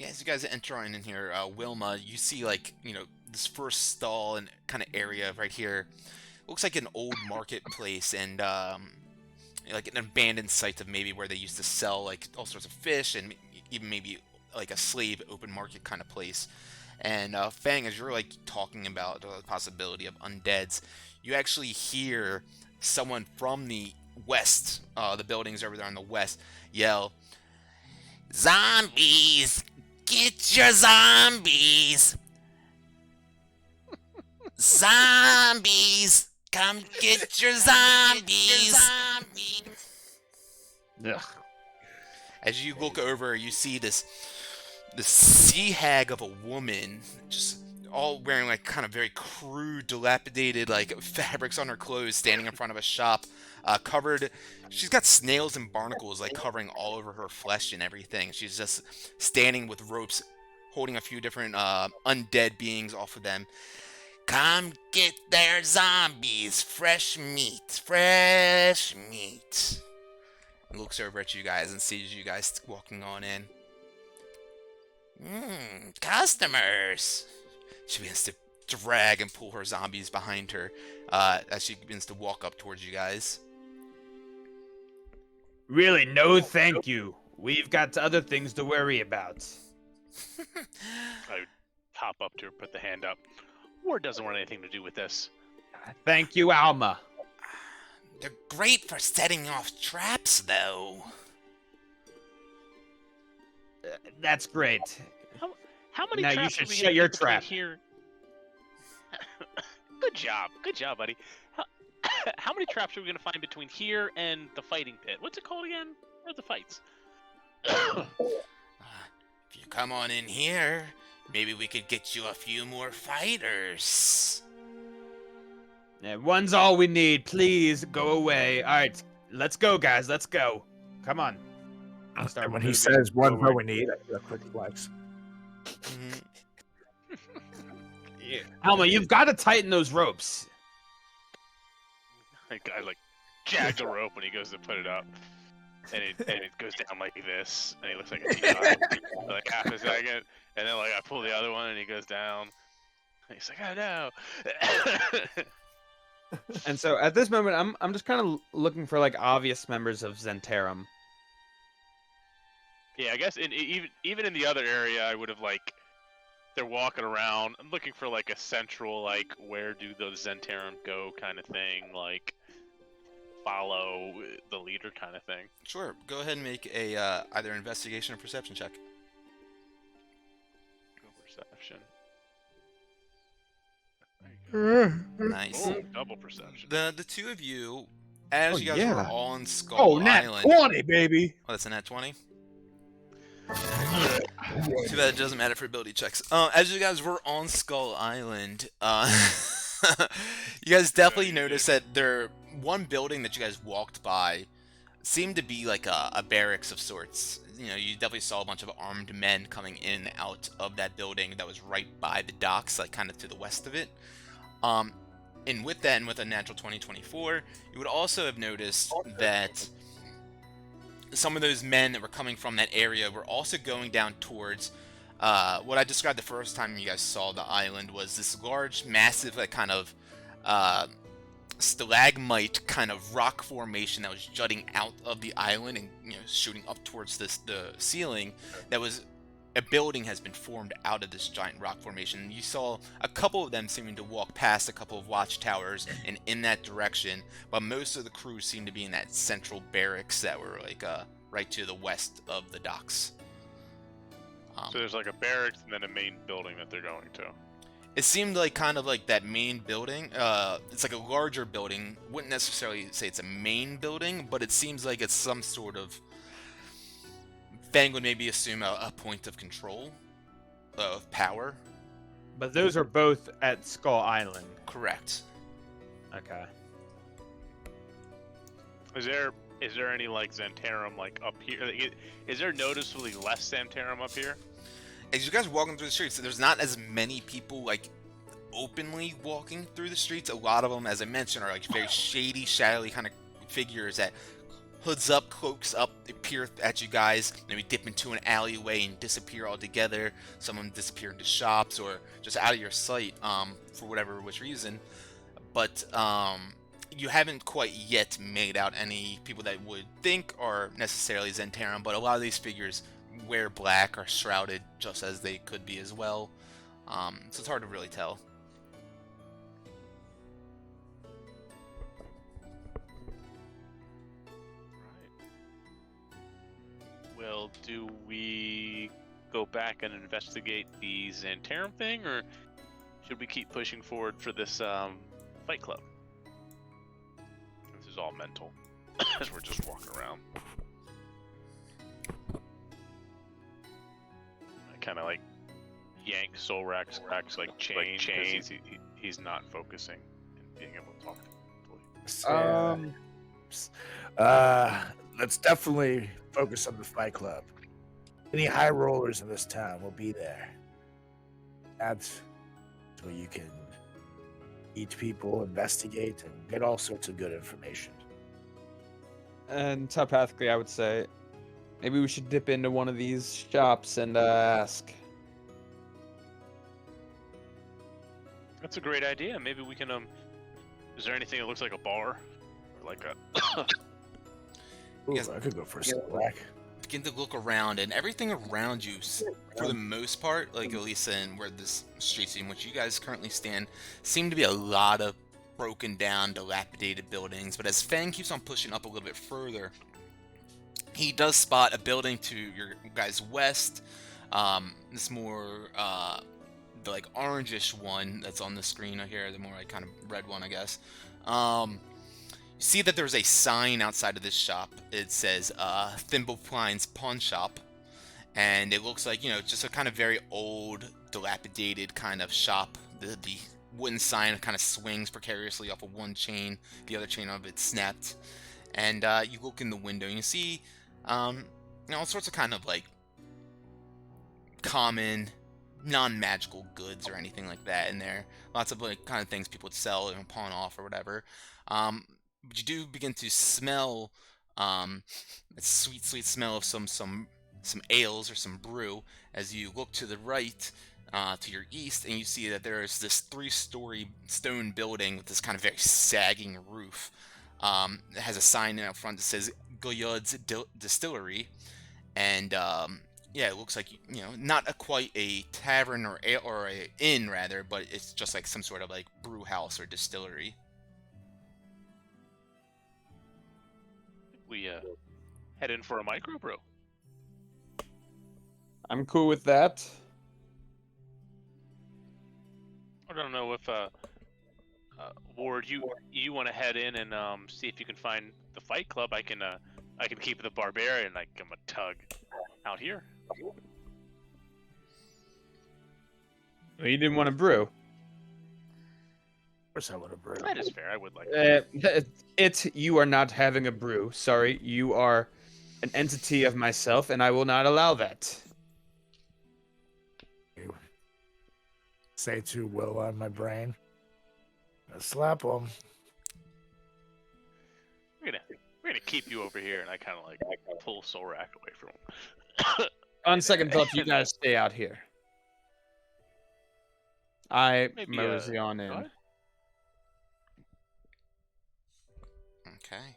Yeah, as you guys enter on in here, Wilma, you see like this first stall and kind of area right here. Looks like an old marketplace and like an abandoned site of maybe where they used to sell like all sorts of fish and even maybe like a slave open market kind of place. And Fang, as you're like talking about the possibility of undeads, you actually hear someone from the west, the buildings over there on the west, yell, "Zombies! Get your zombies! Zombies! Come get your zombies!" Ugh. As you look over, you see this sea hag of a woman, just all wearing like kind of very crude, dilapidated like fabrics on her clothes, standing in front of a shop, covered. She's got snails and barnacles like covering all over her flesh and everything. She's just standing with ropes, holding a few different undead beings off of them. Come get their zombies, fresh meat, fresh meat. And looks over at you guys and sees you guys walking on in. Customers! She begins to drag and pull her zombies behind her as she begins to walk up towards you guys. Really, no thank you. We've got other things to worry about. I hop up to her, put the hand up. Ward doesn't want anything to do with this. Thank you, Alma. They're great for setting off traps, though. That's great. How many Now you traps should are we shut gonna your get between trap. here? Good job, buddy. How many traps are we gonna find between here and the fighting pit? What's it called again? Where's the fights? If you come on in here, maybe we could get you a few more fighters. Yeah, one's all we need. Please go away. All right, let's go, guys. Let's go. Come on. Start And when he moving says one forward. more we need, I do a quick flex. Alma, you've got to tighten those ropes. I like jag the rope when he goes to put it up, and it goes down like this, and he looks like a peanut for like half a second, and then like I pull the other one, and he goes down. And he's like, oh no. And so at this moment, I'm just kind of looking for like obvious members of Zentarum. Yeah, I guess even in the other area, I would have like they're walking around. I'm looking for like a central like where do those Zentarum go kind of thing, like follow the leader kind of thing. Sure, go ahead and make a either investigation or perception check. Go perception. Nice. Oh, double perception. The two of you, as Oh, you guys yeah. were all on Skull Oh, nat Island. 20, baby. Oh, that's a nat 20? Too bad it doesn't matter for ability checks. As you guys were on Skull Island, you guys definitely noticed that one building that you guys walked by seemed to be like a barracks of sorts. You know, you definitely saw a bunch of armed men coming in and out of that building that was right by the docks, like kind of to the west of it. And with that, and with a natural 2024, you would also have noticed that some of those men that were coming from that area were also going down towards what I described the first time you guys saw the island was this large, massive, like kind of stalagmite kind of rock formation that was jutting out of the island and shooting up towards the ceiling. That was a building has been formed out of this giant rock formation. You saw a couple of them seeming to walk past a couple of watchtowers and in that direction, but most of the crew seemed to be in that central barracks that were like right to the west of the docks. So there's like a barracks and then a main building that they're going to. It seemed like kind of like that main building. It's like a larger building. Wouldn't necessarily say it's a main building, but it seems like it's some sort of. Fang would maybe assume a point of control, of power. But those are both at Skull Island. Correct. Okay. Is there any like Zentarum like up here? Is there noticeably less Zentarum up here? As you guys are walking through the streets, there's not as many people like openly walking through the streets. A lot of them, as I mentioned, are like very shady, shadowy kind of figures that hoods up, cloaks up, they peer at you guys, maybe dip into an alleyway and disappear altogether. Some of them disappear into shops or just out of your sight for whatever which reason. But you haven't quite yet made out any people that would think are necessarily Zentarum, but a lot of these figures wear black, are shrouded just as they could be as well. So it's hard to really tell. Well, do we go back and investigate the Xantarum thing, or should we keep pushing forward for this fight club? This is all mental, as we're just walking around. I kind of like yank Soul Rack's like chains. He's not focusing and being able to talk fully. Let's definitely focus on the Fight Club. Any high rollers in this town will be there. That's so you can eat people, investigate, and get all sorts of good information. And telepathically, I would say, maybe we should dip into one of these shops and ask. That's a great idea. Maybe we can Is there anything that looks like a bar, or like a? Ooh, Yes. I could go for a black. Begin to look around, and everything around you, for the most part, like at least in where this streets in which you guys currently stand, seem to be a lot of broken down, dilapidated buildings. But as Fang keeps on pushing up a little bit further, he does spot a building to your guys' west. This more the like orangish one that's on the screen right here, the more like kind of red one, I guess. You see that there's a sign outside of this shop. It says Thimblepline's Pawn Shop, and it looks like, you know, just a kind of very old, dilapidated kind of shop. The wooden sign kind of swings precariously off of one chain, the other chain of it snapped, and you look in the window and you see you know, all sorts of kind of like common, non-magical goods or anything like that in there. Lots of like kind of things people would sell and pawn off or whatever. But you do begin to smell a sweet smell of some ales or some brew as you look to the right, to your east, and you see that there is this 3-story stone building with this kind of very sagging roof. It has a sign out front that says Goyud's Distillery, and yeah, it looks like, you know, not quite a tavern or a inn rather, but it's just like some sort of like brew house or distillery. We head in for a microbrew. I'm cool with that. I don't know if Ward, you want to head in and see if you can find the Fight Club. I can keep the Barbarian, like give him a tug out here. Well, you didn't want to brew. Of course I would have brewed. That is fair. I would like. You are not having a brew. Sorry, you are an entity of myself, and I will not allow that. Say too well on my brain. Slap him. We're gonna keep you over here, and I kind of like pull Soul Rack away from him. On second thought, you guys stay out here. I Maybe, mosey on in. go ahead. Okay.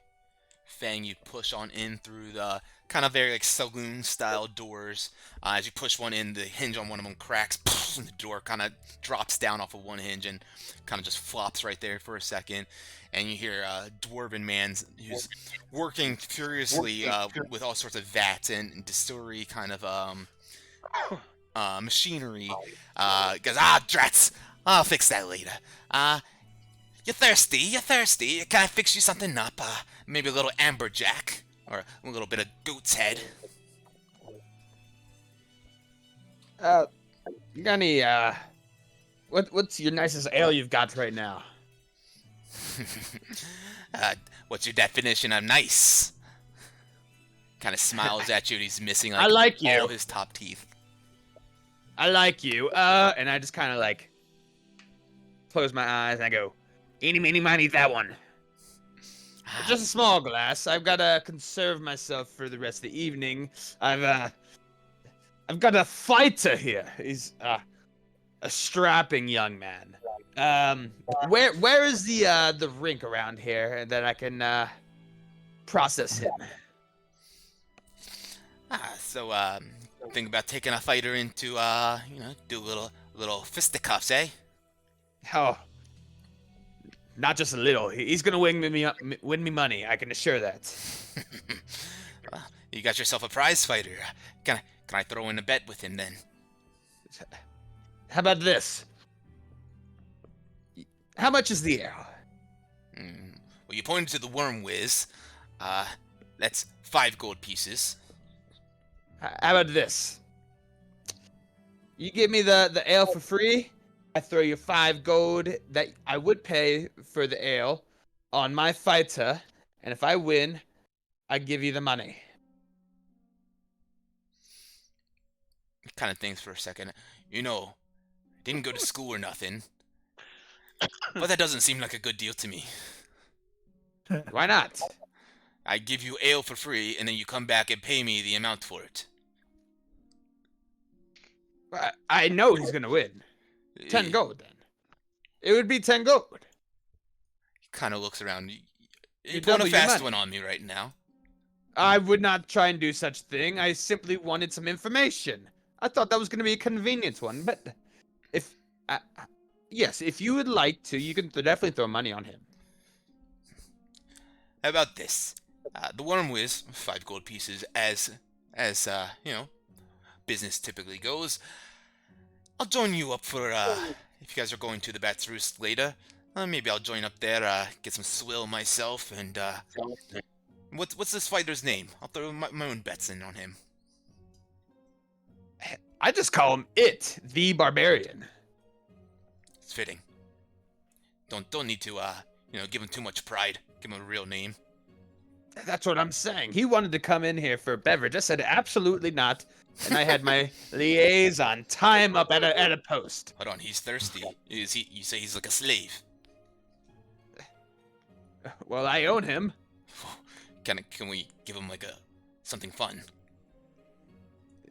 Fang, you push on in through the kind of very like saloon style doors. As you push one in, the hinge on one of them cracks, and the door kind of drops down off of one hinge and kind of just flops right there for a second. And you hear a dwarven man who's working furiously with all sorts of vats and distillery kind of machinery. Goes, drats! I'll fix that later. You're thirsty. Can I fix you something up? Maybe a little amberjack, or a little bit of goat's head. You got any, what's your nicest ale you've got right now? What's your definition of nice? Kind of smiles at you, and he's missing like, I like you. all his top teeth. I like you. And I just kind of like close my eyes and I go, eeny, meeny, miny, that one. Just a small glass. I've got to conserve myself for the rest of the evening. I've got a fighter here. He's a strapping young man. Where is the rink around here that I can process him? Think about taking a fighter into, do a little fisticuffs, eh? Oh, not just a little. He's gonna win me money. I can assure that. Well, you got yourself a prize fighter. Can I throw in a bet with him then? How about this? How much is the ale? Well, you pointed to the worm whiz. That's 5 gold pieces. How about this? You give me the ale for free. I throw you 5 gold that I would pay for the ale on my fighter, and if I win, I give you the money. Kind of thinks for a second. Didn't go to school or nothing. But that doesn't seem like a good deal to me. Why not? I give you ale for free, and then you come back and pay me the amount for it. I know he's gonna win. 10 gold, then. It would be 10 gold. He kind of looks around. You're double pulling a your fast money. one on me right now. I would not try and do such thing. I simply wanted some information. I thought that was going to be a convenient one, but if... yes, if you would like to, you can definitely throw money on him. How about this? The worm whiz, 5 gold pieces, as business typically goes. I'll join you up for, if you guys are going to the Bat's Roost later. Maybe I'll join up there, get some swill myself, and, what's this fighter's name? I'll throw my own bets in on him. I just call him the Barbarian. It's fitting. Don't need to, give him too much pride. Give him a real name. That's what I'm saying. He wanted to come in here for a beverage. I said absolutely not, and I had my liaison tie him up at a post. Hold on, he's thirsty. You say he's like a slave? Well, I own him. Can we give him something fun?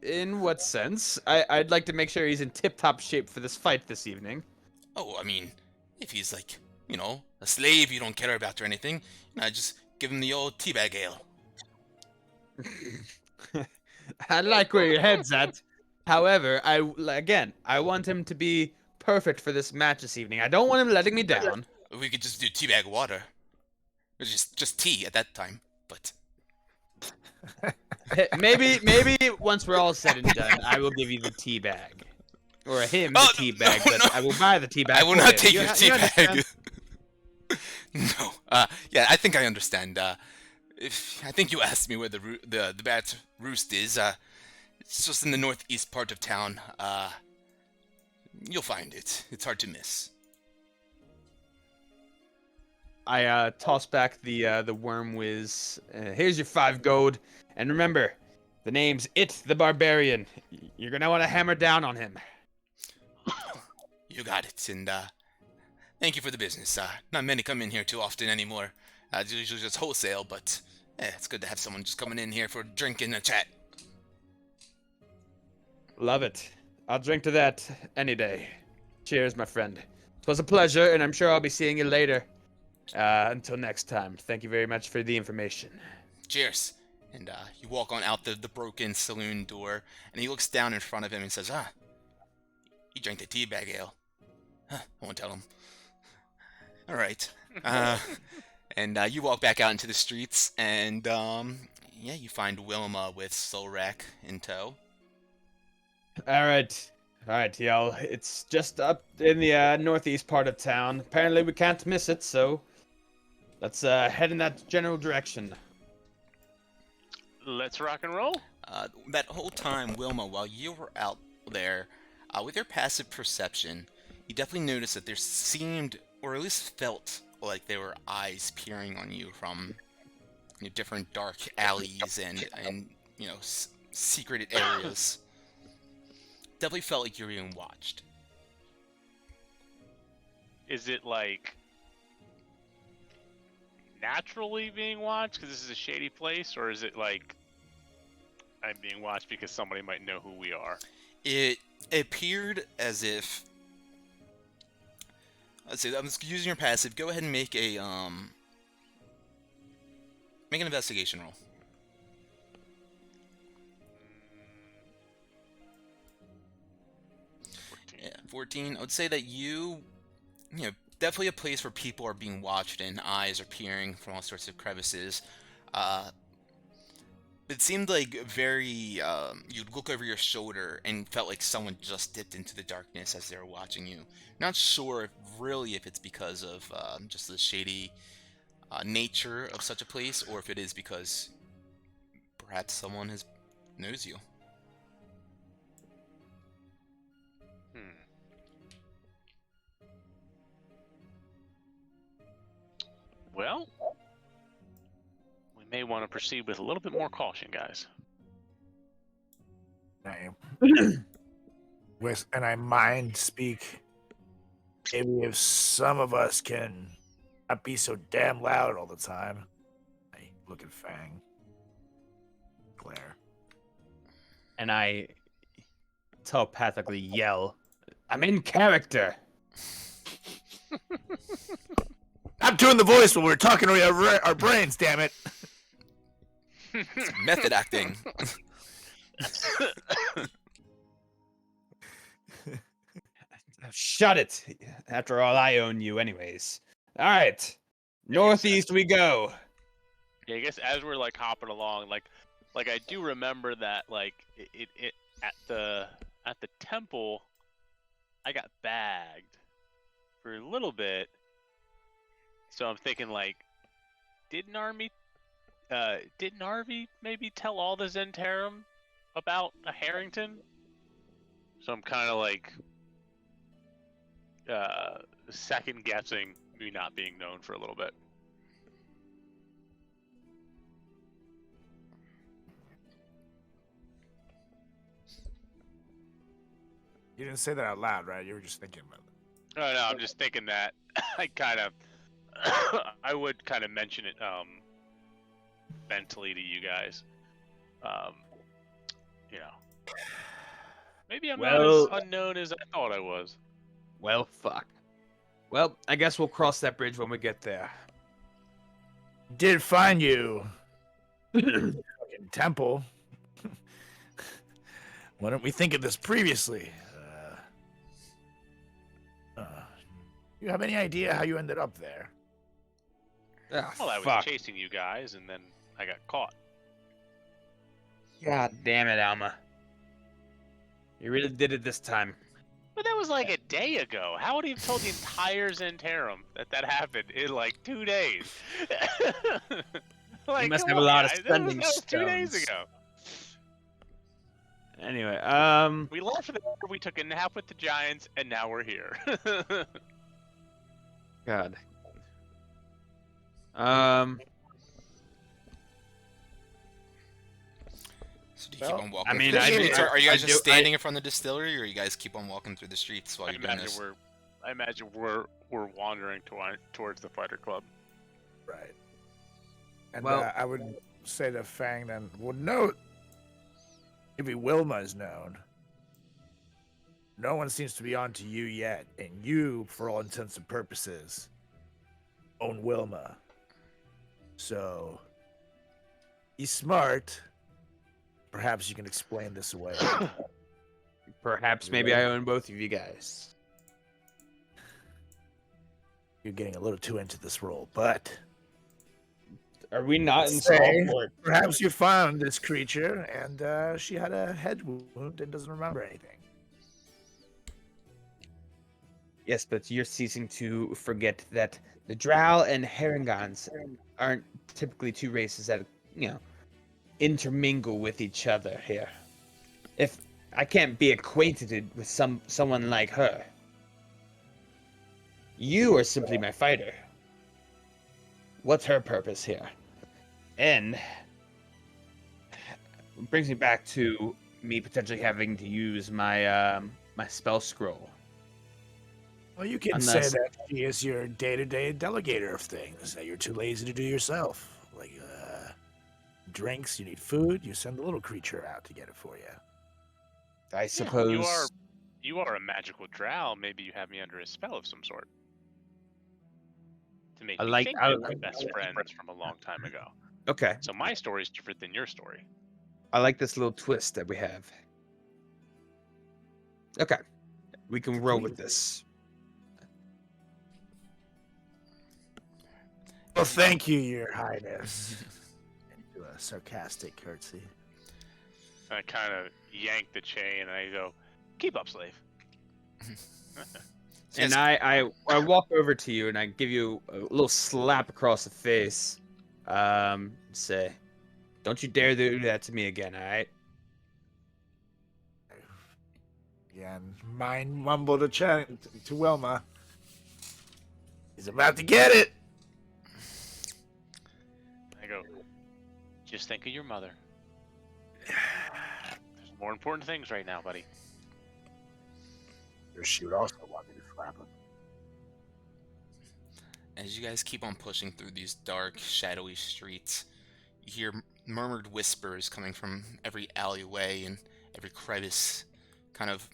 In what sense? I'd like to make sure he's in tip-top shape for this fight this evening. Oh, I mean, if he's a slave you don't care about or anything, just give him the old teabag ale. I like where your head's at. However, I want him to be perfect for this match this evening. I don't want him letting me down. We could just do teabag water. Or just tea at that time, but... Maybe once we're all said and done, I will give you the tea bag. Or him the tea bag, no, but I will buy the tea bag. I will not take your tea bag. No. Yeah, I think I understand. I think you asked me where the Bat's Roost is. It's just in the northeast part of town. You'll find it. It's hard to miss. I toss back the worm whiz. Here's your 5 gold, and remember, the name's the Barbarian. You're gonna want to hammer down on him. You got it, and thank you for the business. Not many come in here too often anymore. It's usually just wholesale, but it's good to have someone just coming in here for a drink and a chat. Love it. I'll drink to that any day. Cheers, my friend. It was a pleasure, and I'm sure I'll be seeing you later. Until next time, thank you very much for the information. Cheers. And you walk on out the broken saloon door, and he looks down in front of him and says, he drank the teabag ale. Huh, I won't tell him. All right. And you walk back out into the streets, and you find Wilma with Solrak in tow. All right, y'all. It's just up in the northeast part of town. Apparently, we can't miss it, so let's head in that general direction. Let's rock and roll. That whole time, Wilma, while you were out there, with your passive perception, you definitely noticed that there seemed, or at least felt, like there were eyes peering on you from different dark alleys and secreted areas. Definitely felt like you were being watched. Is it like naturally being watched because this is a shady place, or is it like I'm being watched because somebody might know who we are? It appeared as if. Let's see. I'm just using your passive. Go ahead and make a make an investigation roll. 14. Yeah, 14. I would say that you know, definitely a place where people are being watched and eyes are peering from all sorts of crevices. It seemed like very, you'd look over your shoulder and felt like someone just dipped into the darkness as they were watching you. Not sure if it's because of just the shady nature of such a place, or if it is because perhaps someone knows you. Well, we may want to proceed with a little bit more caution, guys. And I mind speak. Maybe if some of us can not be so damn loud all the time. I look at Fang. Claire. And I telepathically yell, "I'm in character." I'm doing the voice when we're talking to our brains, damn it. It's method acting. Shut it. After all, I own you anyways. All right. Northeast we go. Yeah, I guess as we're like hopping along, like I do remember that like it at the temple, I got bagged for a little bit. So I'm thinking like, didn't Narvi maybe tell all the Zentarum about a Harrington? So I'm kind of like second guessing me not being known for a little bit. You didn't say that out loud, right? You were just thinking about it. Oh no, I'm just thinking that I kind of I would kind of mention it mentally to you guys. You know, maybe I'm not as unknown as I thought I was. Well, fuck. Well, I guess we'll cross that bridge when we get there. Did find you. Fucking temple. Why don't we think of this previously? You have any idea how you ended up there? Well, I was chasing you guys, and then I got caught. God damn it, Alma. You really did it this time. But that was like a day ago. How would he have told the entire Zentarum that happened in like 2 days? Like, you must come have a on, lot guys. of spending that was stones. 2 days ago. Anyway, we left there, we took a nap with the Giants, and now we're here. God. So do you keep on walking? I mean, through the I do- streets? Are you guys I just do- I- standing in front of the distillery, or you guys keep on walking through the streets while you're doing this? I imagine we're wandering towards the fighter club. Right. And Well- I would say to Fang then, well, note, maybe Wilma is known. No one seems to be on to you yet, and you, for all intents and purposes, own Wilma. So, he's smart. Perhaps you can explain this away. Perhaps maybe I own both of you guys. You're getting a little too into this role, but Are we not in Say- Skullport? perhaps you found this creature, and she had a head wound and doesn't remember anything. Yes, but you're ceasing to forget that the Drow and Haringons aren't typically two races that, intermingle with each other here. If I can't be acquainted with someone like her, you are simply my fighter. What's her purpose here? And it brings me back to me potentially having to use my my spell scroll. Well, you can say that she is your day-to-day delegator of things that you're too lazy to do yourself. Like drinks, you need food, you send a little creature out to get it for you. I Yeah, suppose. you are a magical drow. Maybe you have me under a spell of some sort to make I me like- think I- that we're best friends from a long time ago. Okay, So my story is different than your story. I like this little twist that we have. Okay, we can roll with this. Well, thank you, Your Highness. Do a sarcastic curtsy. I kind of yank the chain and I go, "Keep up, slave." And I walk over to you and I give you a little slap across the face. Say, don't you dare do that to me again, all right? Again, mind mumble to Wilma. He's about to get it. I go, "Just think of your mother. There's more important things right now, buddy." She would also want me to slap him. As you guys keep on pushing through these dark, shadowy streets, you hear murmured whispers coming from every alleyway and every crevice, kind of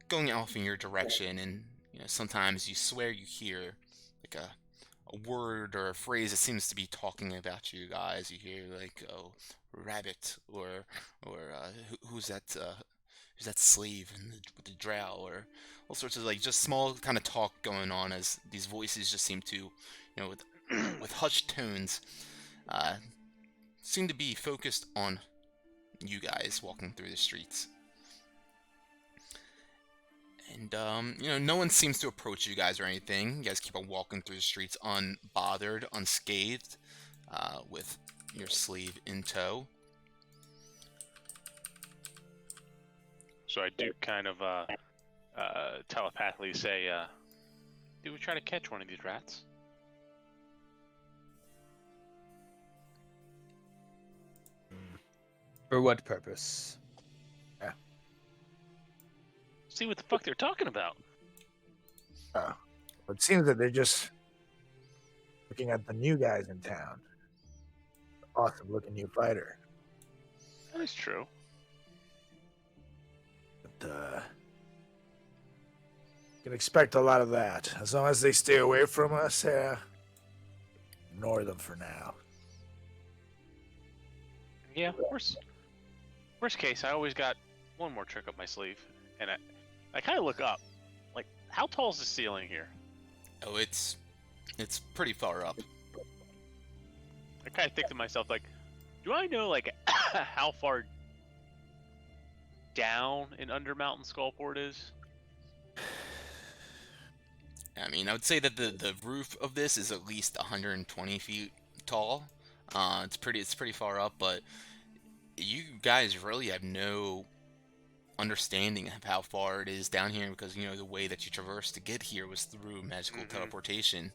going off in your direction. And sometimes you swear you hear like a word or a phrase that seems to be talking about you guys. You hear like, "Oh, rabbit," or who's that? Who's that slave with the drow, or all sorts of like just small kind of talk going on as these voices just seem to, with hushed tones, seem to be focused on you guys walking through the streets. And no one seems to approach you guys or anything. You guys keep on walking through the streets unbothered, unscathed, with your slave in tow. So I do kind of telepathically say, "Do we try to catch one of these rats?" For what purpose? See what the fuck they're talking about. It seems that they're just looking at the new guys in town. Awesome looking new fighter. That's true. But you can expect a lot of that. As long as they stay away from us, ignore them for now. Yeah, worst case, I always got one more trick up my sleeve, and I kind of look up, like, how tall is the ceiling here? Oh, it's pretty far up. I kind of think to myself, like, do I know, like, how far down an under Mountain Skullport is? I mean, I would say that the roof of this is at least 120 feet tall. It's pretty far up, but you guys really have no understanding of how far it is down here because the way that you traversed to get here was through magical teleportation.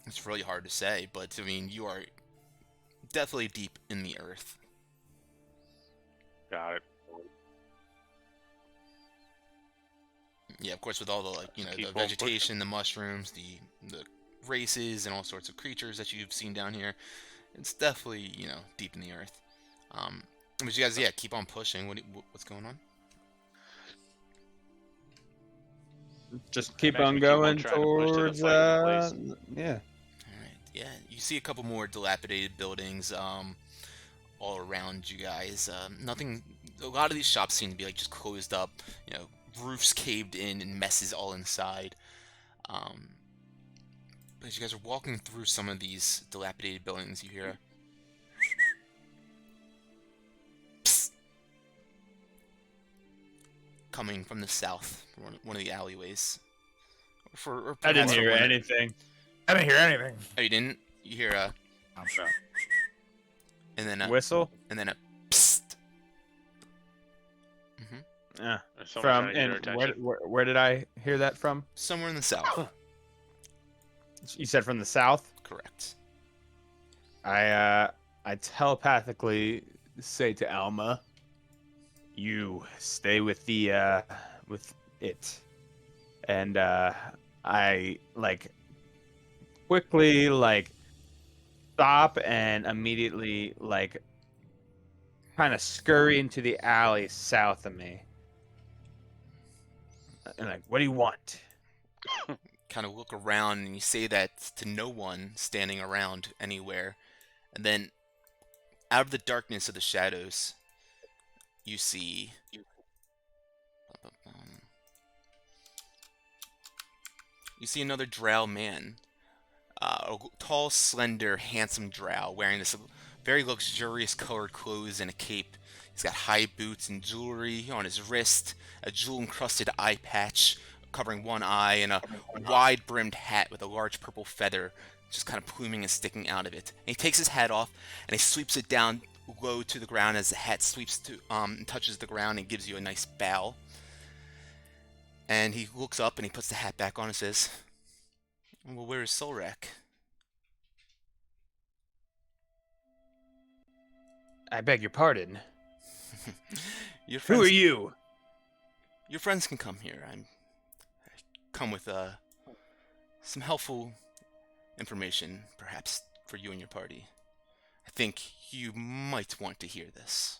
It's really hard to say, but I mean, you are definitely deep in the earth. Got it. Yeah, of course, with all the Keep the on vegetation, the mushrooms, the races, and all sorts of creatures that you've seen down here, it's definitely deep in the earth. But you guys, keep on pushing. What's going on? Just keep Imagine on we keep on going trying to push to the towards, fight with the yeah. All right, yeah, you see a couple more dilapidated buildings all around you guys. Nothing. A lot of these shops seem to be like just closed up. Roofs caved in and messes all inside. But as you guys are walking through some of these dilapidated buildings, you hear a psst coming from the south, from one of the alleyways. Or I didn't perhaps hear from one- anything. I didn't hear anything. Oh, you didn't? You hear a No. and then a Whistle? and then a psst. Yeah. There's someone From trying to get our and attention. where did I hear that from? Somewhere in the south. You said from the south? Correct. I telepathically say to Alma, "You stay with the it. And I like quickly like stop and immediately like kind of scurry into the alley south of me. And like, what do you want? Kind of look around and you say that to no one standing around anywhere. And then out of the darkness of the shadows, you see another drow man. A tall, slender, handsome drow wearing this very luxurious colored clothes and a cape. He's got high boots and jewelry on his wrist, a jewel-encrusted eye patch covering one eye, and a wide-brimmed hat with a large purple feather just kind of pluming and sticking out of it. And he takes his hat off and he sweeps it down low to the ground as the hat sweeps to touches the ground and gives you a nice bow. And he looks up and he puts the hat back on and says, "Well, where is Solrak?" I beg your pardon. Your Who friends, are you? Your friends can come here. I come with some helpful information, perhaps for you and your party. I think you might want to hear this.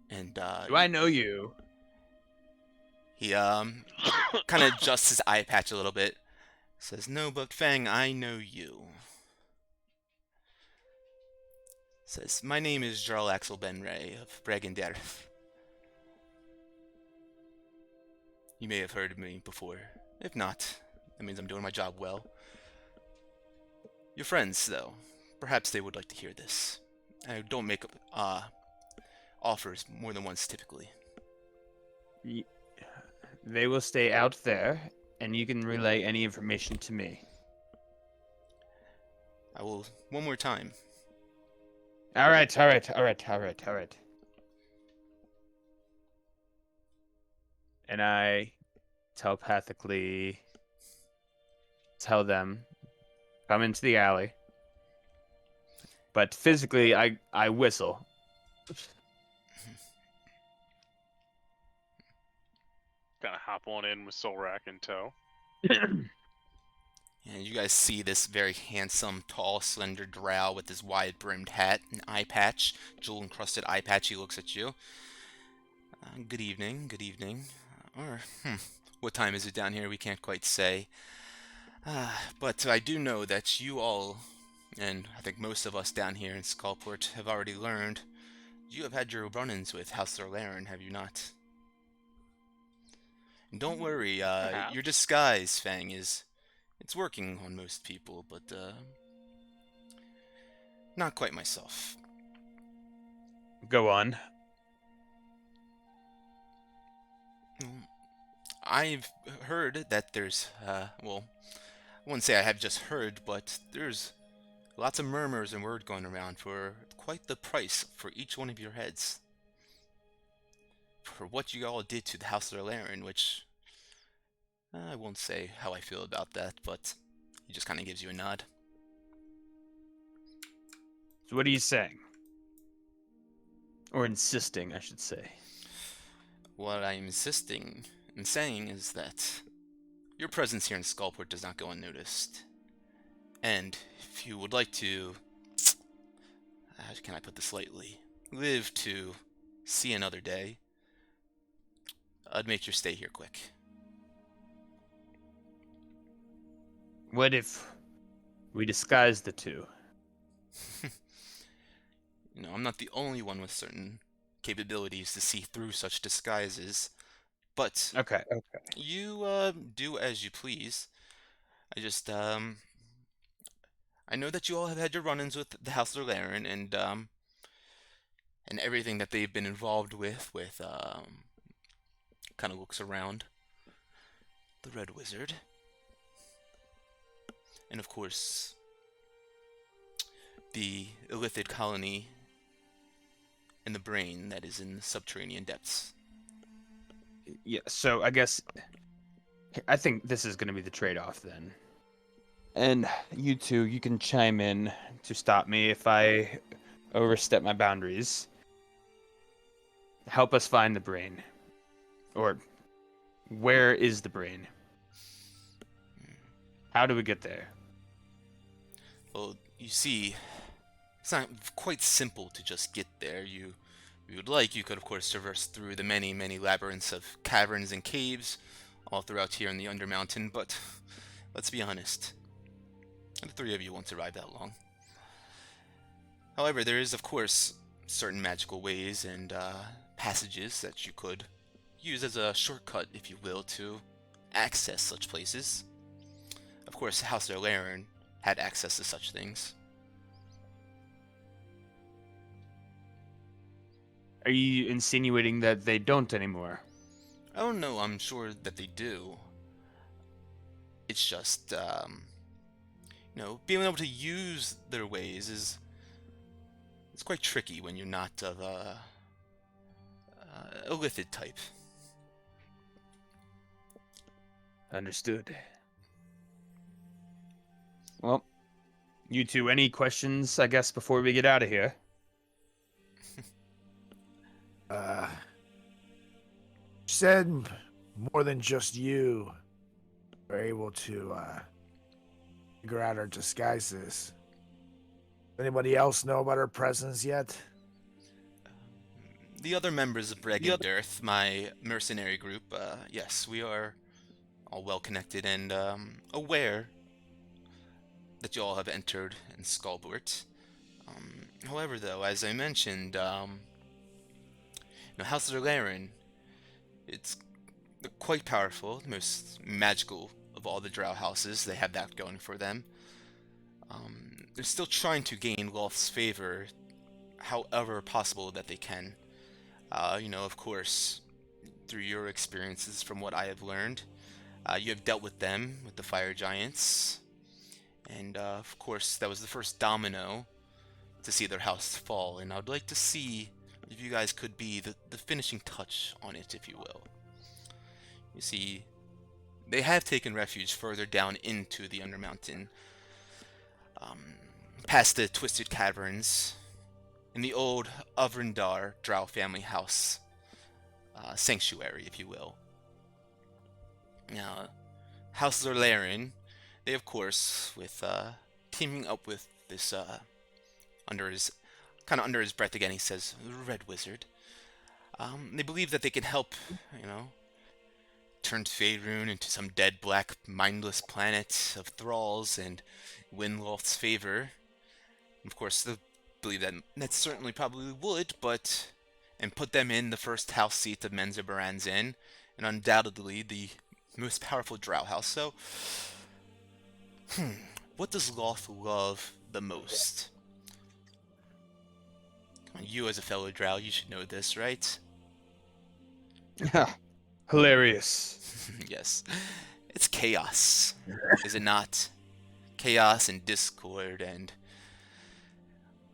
And Do I know you? he kind of adjusts his eye patch a little bit. Says, "No, but Fang, I know you." Says, "My name is Jarl Axel Benray of Bragendarth. You may have heard of me before. If not, that means I'm doing my job well. Your friends, though, perhaps they would like to hear this. I don't make offers more than once typically." They will stay out there, and you can relay any information to me. I will, one more time. All right. And I telepathically tell them, come into the alley. But physically, I whistle. Kind of hop on in with Solrak in tow. And you guys see this very handsome, tall, slender drow with his wide-brimmed hat and eye patch, jewel-encrusted eye patch. He looks at you. Good evening, good evening. What time is it down here? We can't quite say. But I do know that you all, and I think most of us down here in Skullport, have already learned. You have had your run-ins with House Laren, have you not? And don't worry, your disguise, Fang, it's working on most people, but not quite myself. Go on. I've heard that there's, well, I wouldn't say I have just heard, but there's lots of murmurs and word going around for quite the price for each one of your heads. For what you all did to the House of Laren, which I won't say how I feel about that, but he just kind of gives you a nod. So what are you saying? Or insisting, I should say. What I'm insisting and saying is that your presence here in Skullport does not go unnoticed. And if you would like to, how can I put this lightly, live to see another day, I'd make your stay here quick. What if we disguise the two? You know, I'm not the only one with certain capabilities to see through such disguises, but Okay. you do as you please. I just I know that you all have had your run-ins with the House of Laren and everything that they've been involved with kind of looks around the Red Wizard. And of course, the illithid colony in the brain that is in the subterranean depths. Yeah, so I guess I think this is going to be the trade-off then. And you two, you can chime in to stop me if I overstep my boundaries. Help us find the brain. Or, where is the brain? How do we get there? Well, you see, it's not quite simple to just get there. If you would like, you could of course traverse through the many, many labyrinths of caverns and caves all throughout here in the Undermountain, but let's be honest, the three of you won't survive that long. However, there is of course certain magical ways and passages that you could use as a shortcut, if you will, to access such places. Of course, House O'Laren had access to such things. Are you insinuating that they don't anymore? Oh no, I'm sure that they do. It's just, being able to use their ways it's quite tricky when you're not of a illithid type. Understood. Well, you two, any questions, I guess, before we get out of here? Said more than just you were able to figure out our disguises. Anybody else know about our presence yet? The other members of Bregendirth, my mercenary group, yes, we are all well connected and aware that you all have entered in Skullbort. However, though, as I mentioned, House of O'Laren, it's quite powerful, the most magical of all the Drow houses. They have that going for them. They're still trying to gain Lolth's favor, however possible that they can. Of course, through your experiences, from what I have learned, you have dealt with them, with the fire giants, and of course, that was the first domino to see their house fall. And I would like to see if you guys could be the finishing touch on it, if you will. You see, they have taken refuge further down into the Undermountain, past the Twisted Caverns, in the old Avrindar Drow family house sanctuary, if you will. Now, House Zerlaren, they of course, with teaming up with this under his breath again, he says, Red Wizard. They believe that they can help, turn Faerun into some dead, black, mindless planet of thralls and win Lolth's favor. Of course, they believe that certainly probably would, and put them in the first house seat of Menzoberran's Inn, and undoubtedly the most powerful Drow house. So, what does Lolth love the most? You as a fellow Drow, you should know this, right? Hilarious. Yes. It's chaos, is it not? Chaos and discord, and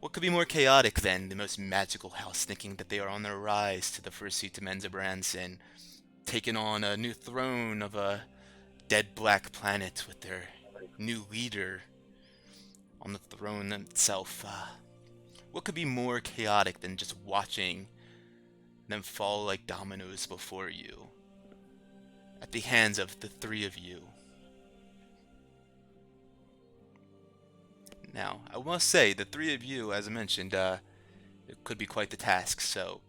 what could be more chaotic than the most magical house thinking that they are on their rise to the first seat of Menzoberran's and taking on a new throne of a dead black planet with their new leader on the throne itself. What could be more chaotic than just watching them fall like dominoes before you at the hands of the three of you? Now, I must say, the three of you, as I mentioned, it could be quite the task, so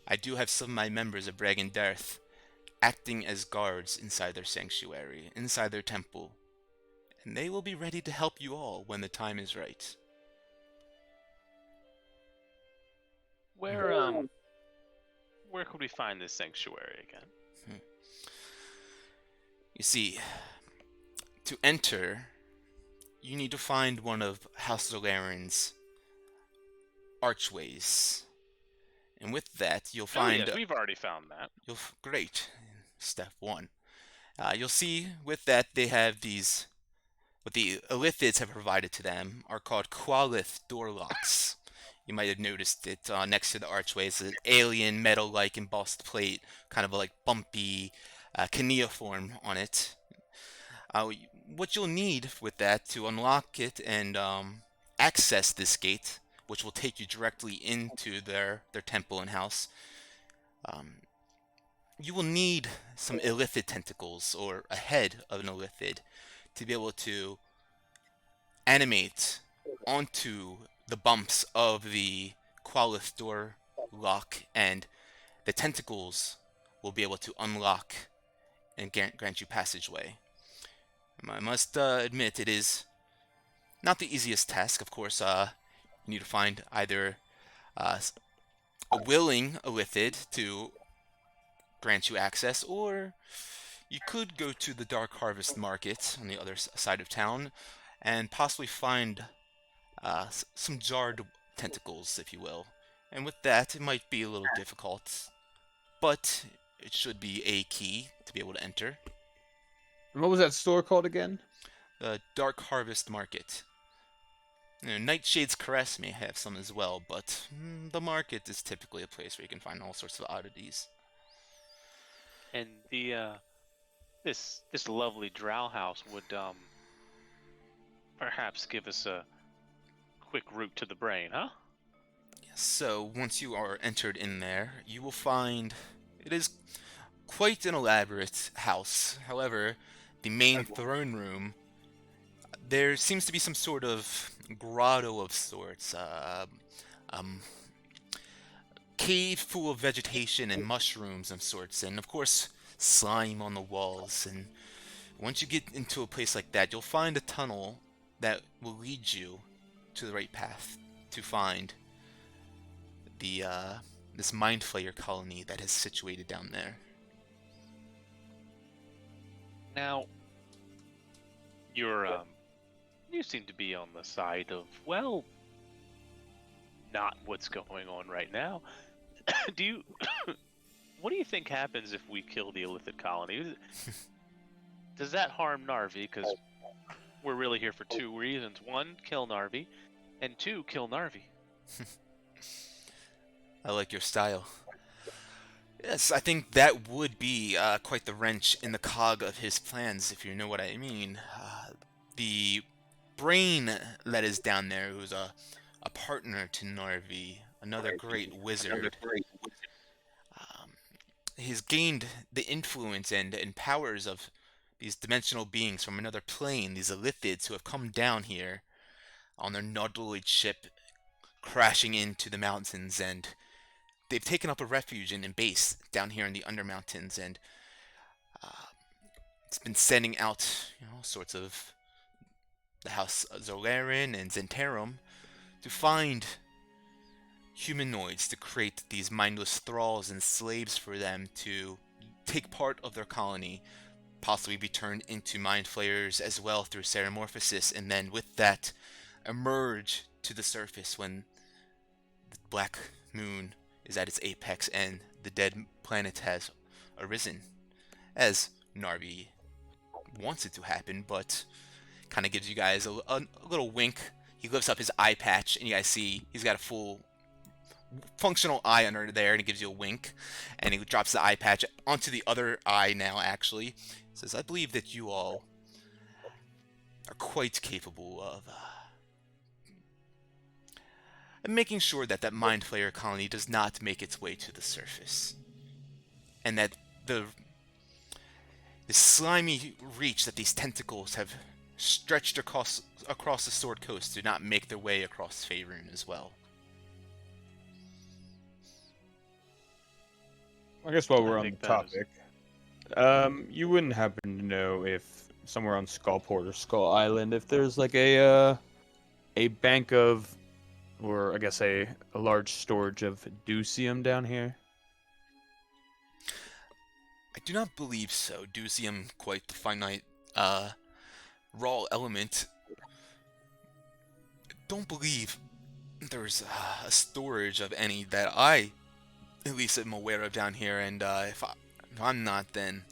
I do have some of my members of Bregendirth acting as guards inside their sanctuary, inside their temple, and they will be ready to help you all when the time is right. Where could we find this sanctuary again? You see, to enter, you need to find one of House Zolaren's archways. And with that, you'll find... yes, we've already found that. Great. Step 1. You'll see with that they have these... What the Illithids have provided to them are called Qualith door locks. You might have noticed it next to the archways, an alien metal-like embossed plate, kind of like bumpy cuneiform on it. what you'll need with that to unlock it and access this gate, which will take you directly into their temple and house, um, you will need some illithid tentacles or a head of an illithid to be able to animate onto the bumps of the Qualith door lock, and the tentacles will be able to unlock and grant you passageway. I must admit, it is not the easiest task. Of course, you need to find either a willing illithid to grant you access, or you could go to the Dark Harvest Market on the other side of town and possibly find some jarred tentacles, if you will. And with that, it might be a little difficult, but it should be a key to be able to enter. And what was that store called again? The Dark Harvest Market. Nightshade's Caress may have some as well, but the market is typically a place where you can find all sorts of oddities. And the this lovely drow house would perhaps give us a quick route to the brain, huh? Yes, so once you are entered in there, you will find it is quite an elaborate house. However, the main throne room, there seems to be some sort of grotto of sorts, cave full of vegetation and mushrooms of sorts, and of course slime on the walls. And once you get into a place like that, you'll find a tunnel that will lead you to the right path to find the this mind flayer colony that is situated down there. Now, you seem to be on the side of, well, not what's going on right now. What do you think happens if we kill the illithid colony? Does that harm Narvi? Because we're really here for two reasons. One, kill Narvi, and two, kill Narvi. I like your style. Yes, I think that would be quite the wrench in the cog of his plans, if you know what I mean. The brain that is down there, who's a partner to Narvi, another great wizard, he's gained the influence and powers of these dimensional beings from another plane, these illithids who have come down here on their nautiloid ship, crashing into the mountains, and they've taken up a refuge and base down here in the Undermountains, and it's been sending out, sorts of the House Zolarin and Zentarum to find humanoids to create these mindless thralls and slaves for them to take part of their colony, possibly be turned into mind flayers as well through ceramorphosis, and then with that emerge to the surface when the black moon is at its apex and the dead planet has arisen, as Narvi wants it to happen, but kind of gives you guys a little wink. He lifts up his eye patch, and you guys see he's got a full functional eye under there, and he gives you a wink, and he drops the eye patch onto the other eye now, actually. He says, I believe that you all are quite capable of making sure that that mind flayer colony does not make its way to the surface, and that the slimy reach that these tentacles have stretched across the Sword Coast do not make their way across Faerun as well. I guess while we're I on the think that topic, you wouldn't happen to know if somewhere on Skullport or Skull Island, if there's like a bank of, or I guess a large storage of Ducium down here? I do not believe so. Ducium, quite the finite raw element. I don't believe there's a storage of any that I at least am aware of down here, and if I'm not, then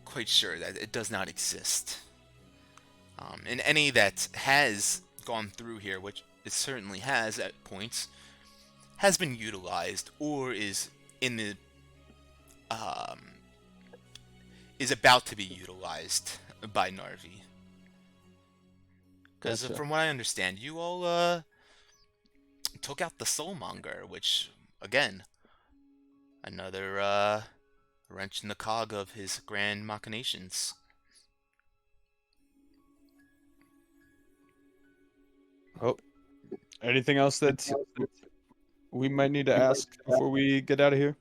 quite sure that it does not exist. And any that has gone through here, which it certainly has at points, has been utilized or is in the is about to be utilized by Narvi. Because Gotcha. from what I understand, you all took out the Soulmonger, which, again, another wrench in the cog of his grand machinations. Oh, anything else that we might need to ask before we get out of here?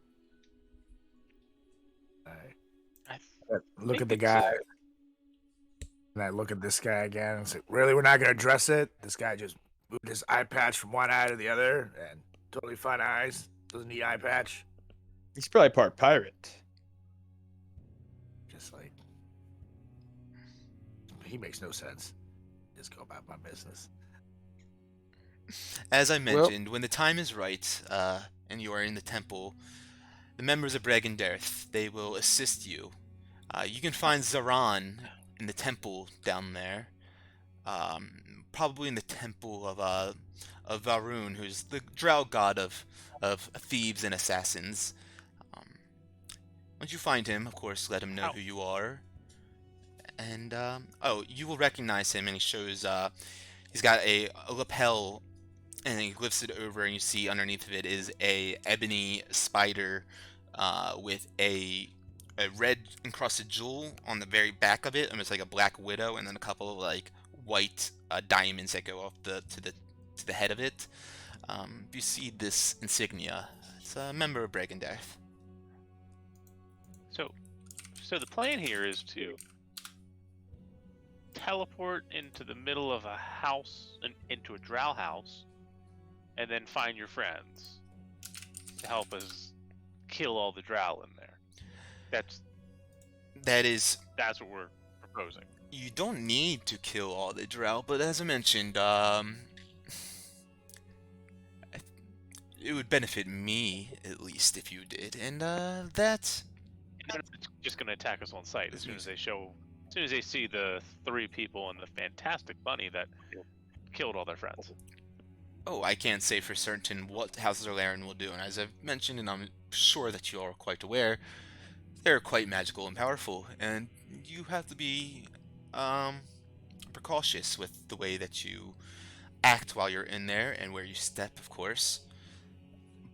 I Look think at the it's, guy. And I look at this guy again and say, really, we're not going to address it? This guy just moved his eye patch from one eye to the other and totally fine eyes. Doesn't need eye patch. He's probably part pirate. Just like, he makes no sense. Just go about my business. As I mentioned, when the time is right, and you are in the temple, the members of Bregenderth, they will assist you. You can find Zaran in the temple down there. Probably in the temple of Varun, who's the drow god of thieves and assassins. Once you find him, of course, let him know who you are. And oh, you will recognize him, and he shows he's got a lapel, and he lifts it over, and you see underneath of it is a ebony spider with a red encrusted jewel on the very back of it, almost like a black widow, and then a couple of like white diamonds that go off to the head of it. You see this insignia. It's a member of Bregenderth. So the plan here is to teleport into the middle of a house, into a drow house, and then find your friends to help us kill all the drow in there. That's what we're proposing. You don't need to kill all the drow, but as I mentioned, it would benefit me at least if you did, and that's. It's just going to attack us on sight as soon as they see the 3 people and the fantastic bunny that killed all their friends. Oh, I can't say for certain what House of Laren will do, and as I've mentioned, and I'm sure that you are quite aware, they're quite magical and powerful, and you have to be precautious with the way that you act while you're in there and where you step, of course.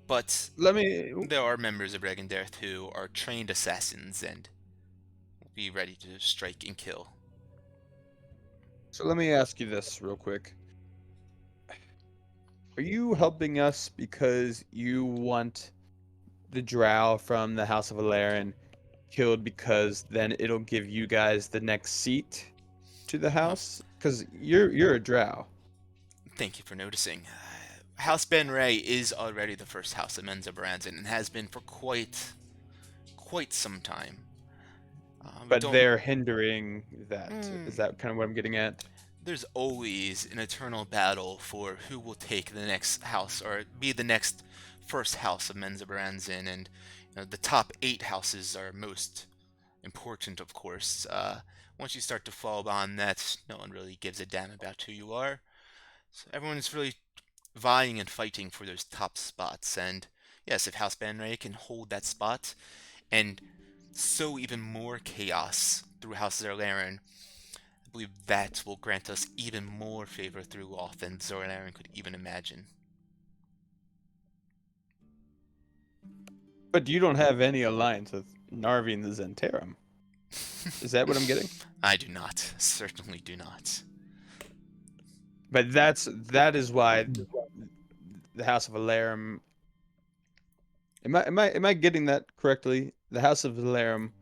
But there are members of Bregenderth who are trained assassins and will be ready to strike and kill. So let me ask you this real quick. Are you helping us because you want the drow from the House of Alarin killed because then it'll give you guys the next seat to the house? Because you're a drow. Thank you for noticing. House Ben Ray is already the first house of Menza Branson and has been for quite some time. But they're hindering that. Is that kind of what I'm getting at? There's always an eternal battle for who will take the next house or be the next first house of Menza Branson, and the top 8 houses are most important, of course. Once you start to fall beyond that, no one really gives a damn about who you are. So everyone's really vying and fighting for those top spots, and yes, if House Banray can hold that spot and sow even more chaos through House Zerlaren, I believe that will grant us even more favor through Loth than Zerlaren could even imagine. But you don't have any alliance with Narvi and the Zentarum. Is that what I'm getting? I do not. Certainly do not. But that is why the House of Alarum. Am I getting that correctly? The House of Alarum,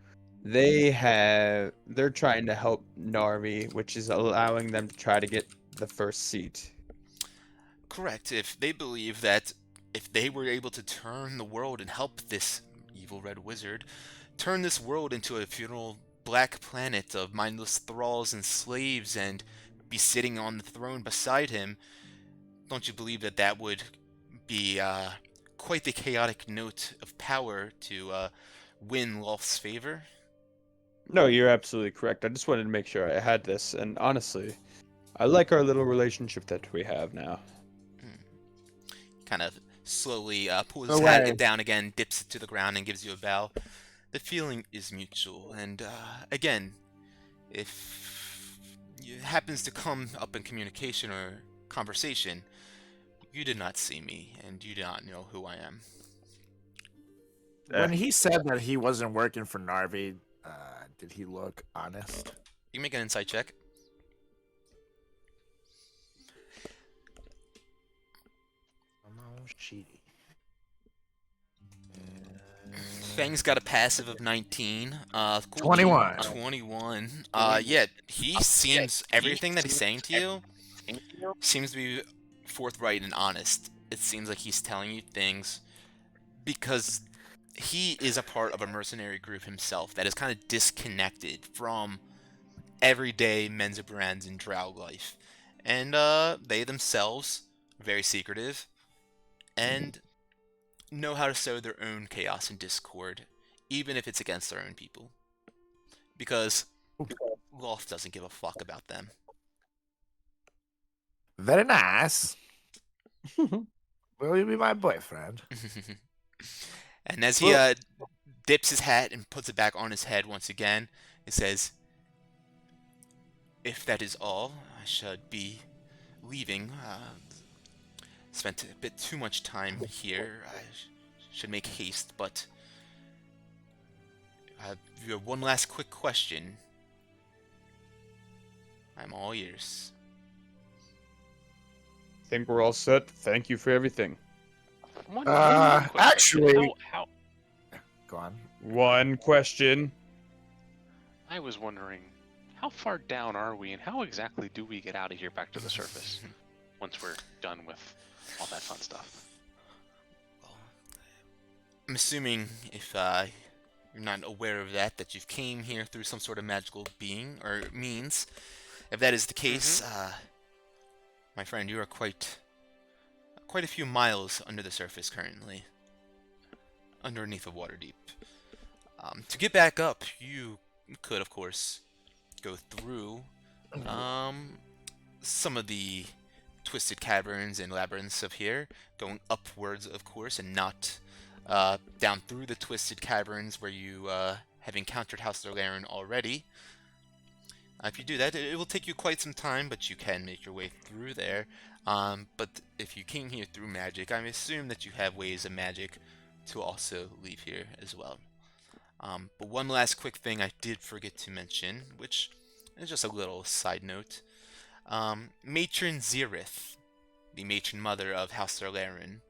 they're trying to help Narvi, which is allowing them to try to get the first seat. Correct. If they believe that if they were able to turn the world and help this evil red wizard turn this world into a funeral black planet of mindless thralls and slaves and be sitting on the throne beside him, don't you believe that that would be quite the chaotic note of power to win Loth's favor? No, you're absolutely correct. I just wanted to make sure I had this, and honestly, I like our little relationship that we have now. Kind of slowly pulls his hat down again, dips it to the ground, and gives you a bow. The feeling is mutual, and again, if happens to come up in communication or conversation, you did not see me, and you do not know who I am. When he said that he wasn't working for Narvi, did he look honest? You can make an insight check. Cheaty. Fang's got a passive of 19. Cool 21. 21. Yeah, he seems, everything that he's saying to you seems to be forthright and honest. It seems like he's telling you things because he is a part of a mercenary group himself that is kind of disconnected from everyday Menzoberrands and Drow life. And they themselves, very secretive, and know how to sow their own chaos and discord, even if it's against their own people. Because Loth doesn't give a fuck about them. Very nice. Will you be my boyfriend? And as he dips his hat and puts it back on his head once again, he says, "If that is all, I should be leaving. Spent a bit too much time here. I should make haste, but you have one last quick question. I'm all ears." Think we're all set. Thank you for everything. One question. Actually- how Go on. One question. I was wondering, how far down are we, and how exactly do we get out of here back to the surface once we're done with all that fun stuff? Well, I'm assuming if you're not aware of that you've came here through some sort of magical being or means. If that is the case, my friend, you are quite a few miles under the surface currently, underneath the Waterdeep. To get back up, you could, of course, go through some of the twisted caverns and labyrinths of here, going upwards, of course, and not down through the twisted caverns where you have encountered House Laren already. If you do that, it will take you quite some time, but you can make your way through there. But if you came here through magic, I assume that you have ways of magic to also leave here as well. But one last quick thing I did forget to mention, which is just a little side note. Matron Zirith, the matron mother of House Laren,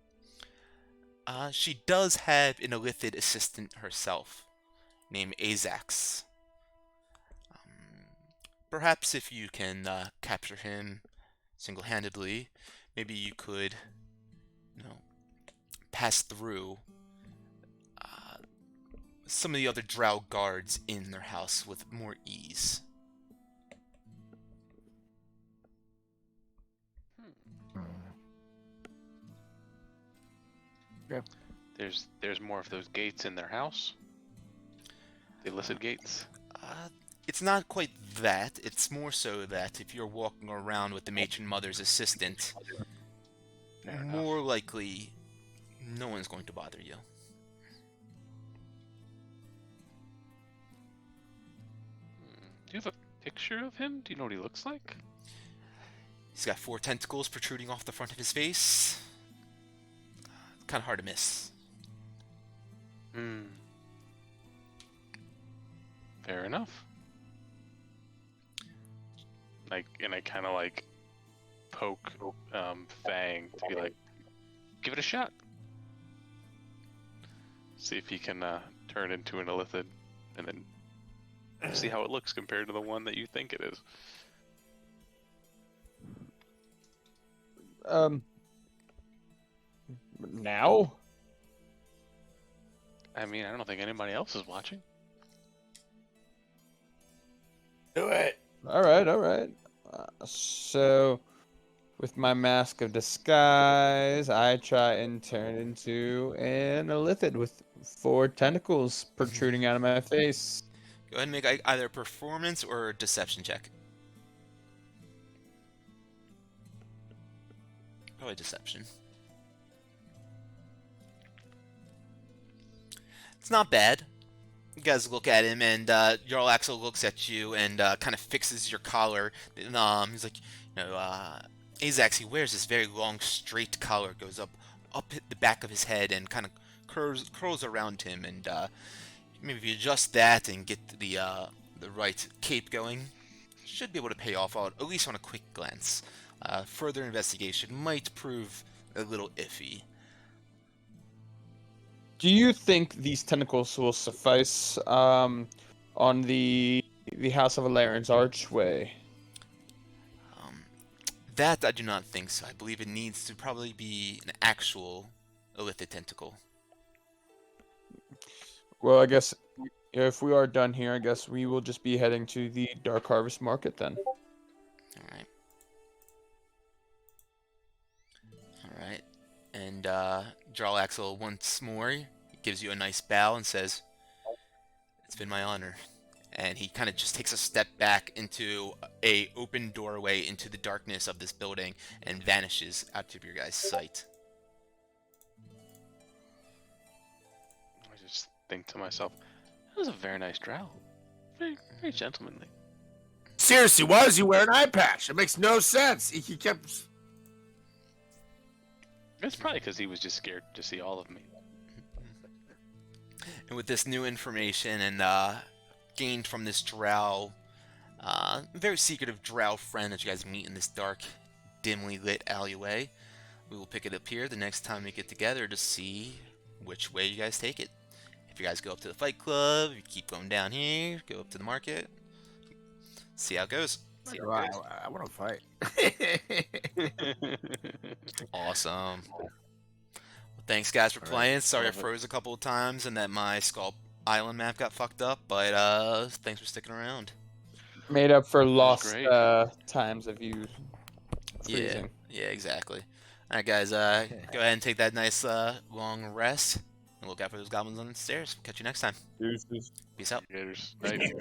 she does have an illithid assistant herself, named Azax. Perhaps if you can capture him single-handedly, maybe you could, pass through some of the other drow guards in their house with more ease. Yeah. There's more of those gates in their house. The illicit gates. It's not quite that. It's more so that if you're walking around with the matron mother's assistant, Fair more likely no one's going to bother you. Do you have a picture of him? Do you know what he looks like? He's got 4 tentacles protruding off the front of his face. Kind of hard to miss. Fair enough. And I kind of like poke Fang to be like, give it a shot. See if he can turn into an illithid, and then see how it looks compared to the one that you think it is. Now? I mean, I don't think anybody else is watching. Do it. All right. So, with my mask of disguise, I try and turn into an illithid with 4 tentacles protruding out of my face. Go ahead and make either a performance or a deception check. Probably deception. It's not bad. You guys look at him, and Jarl Axel looks at you and kind of fixes your collar. And, he's like, Azax, he wears this very long, straight collar, goes up the back of his head, and kind of curls around him. And maybe if you adjust that and get the right cape going, should be able to pay off, at least on a quick glance. Further investigation might prove a little iffy. Do you think these tentacles will suffice on the House of Alarin's archway? That I do not think so. I believe it needs to probably be an actual Illithid tentacle. Well, I guess if we are done here, I guess we will just be heading to the Dark Harvest Market then. Alright. Alright. And Jarl Axel once more gives you a nice bow and says, "It's been my honor." And he kind of just takes a step back into a open doorway into the darkness of this building and vanishes out of your guys' sight. I just think to myself, that was a very nice drow. Very, very gentlemanly. Seriously, why does he wear an eye patch? It makes no sense. He kept. It's probably because he was just scared to see all of me. And with this new information and gained from this drow, very secretive drow friend that you guys meet in this dark, dimly lit alleyway, we will pick it up here the next time we get together to see which way you guys take it. If you guys go up to the fight club, you keep going down here, go up to the market, see how it goes. I want to fight. Awesome. Well, thanks guys for playing. Sorry I Love it. froze a couple of times and that my Skull Island map got fucked up, but thanks for sticking around. Made up for lost great. times of you freezing. Yeah, exactly. Alright guys, go ahead and take that nice long rest and look out for those goblins on the stairs. Catch you next time. Deuces. Peace out. Gators. Night.